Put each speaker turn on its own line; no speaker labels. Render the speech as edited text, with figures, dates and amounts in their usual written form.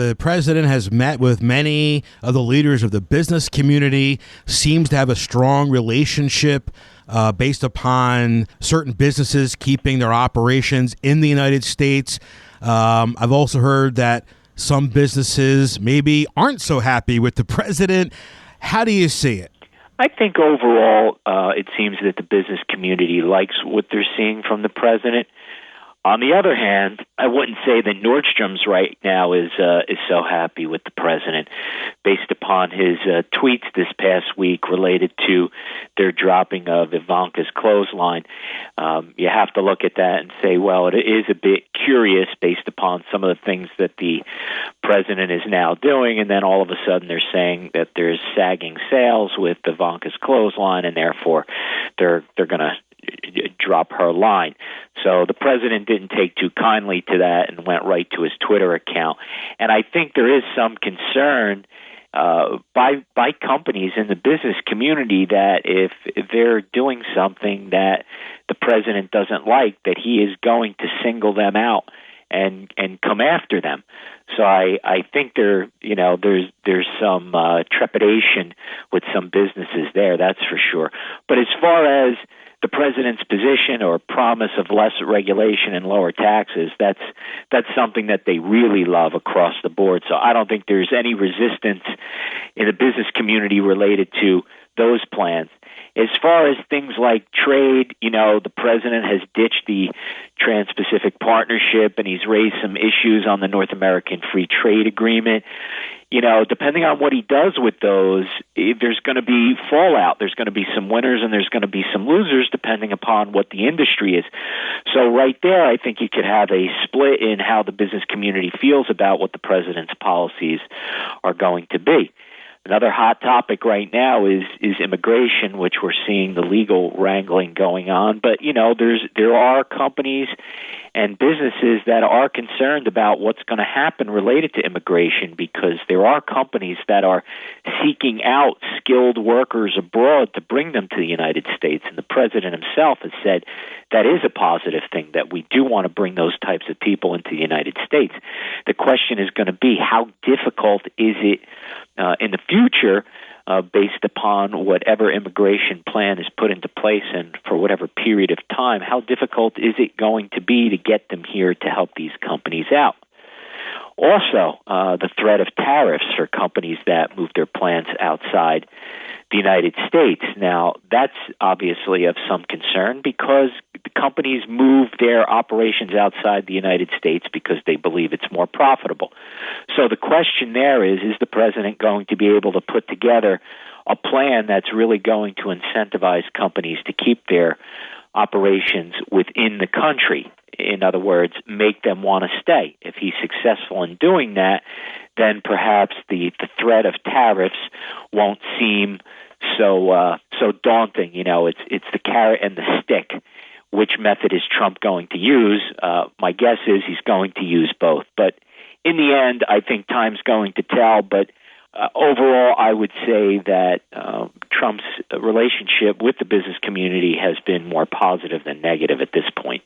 the president has met with many of the leaders of the business community, seems to have a strong relationship based upon certain businesses keeping their operations in the United States. I've also heard that some businesses maybe aren't so happy with the president. How do you see it?
I think overall, it seems that the business community likes what they're seeing from the president. On the other hand, I wouldn't say that Nordstrom's right now is so happy with the president, based upon his tweets this past week related to their dropping of Ivanka's clothesline. You have to look at that and say, well, it is a bit curious based upon some of the things that the president is now doing, and then all of a sudden they're saying that there's sagging sales with Ivanka's clothesline, and therefore they're going to drop her line. So the president didn't take too kindly to that and went right to his Twitter account. And I think there is some concern by companies in the business community that if they're doing something that the president doesn't like, that he is going to single them out and come after them. So I think there's some trepidation with some businesses there, that's for sure. But as far as the president's position or promise of less regulation and lower taxes, that's something that they really love across the board. So I don't think there's any resistance in the business community related to those plans. As far as things like trade, the president has ditched the Trans-Pacific Partnership, and he's raised some issues on the North American Free Trade Agreement. Depending on what he does with those, there's going to be fallout. There's going to be some winners and there's going to be some losers depending upon what the industry is. So right there, I think you could have a split in how the business community feels about what the president's policies are going to be. Another hot topic right now is immigration, which we're seeing the legal wrangling going on. But, there are companies and businesses that are concerned about what's going to happen related to immigration, because there are companies that are seeking out skilled workers abroad to bring them to the United States. And the president himself has said that is a positive thing, that we do want to bring those types of people into the United States. The question is going to be, how difficult is it in the future, based upon whatever immigration plan is put into place and for whatever period of time, how difficult is it going to be to get them here to help these companies out? Also, the threat of tariffs for companies that move their plants outside the United States. Now, that's obviously of some concern, because the companies move their operations outside the United States because they believe it's more profitable. So the question there is the president going to be able to put together a plan that's really going to incentivize companies to keep their operations within the country? In other words, make them want to stay. If he's successful in doing that, then perhaps the threat of tariffs won't seem so daunting. It's the carrot and the stick. Which method is Trump going to use? My guess is he's going to use both. But in the end, I think time's going to tell. But overall, I would say that Trump's relationship with the business community has been more positive than negative at this point.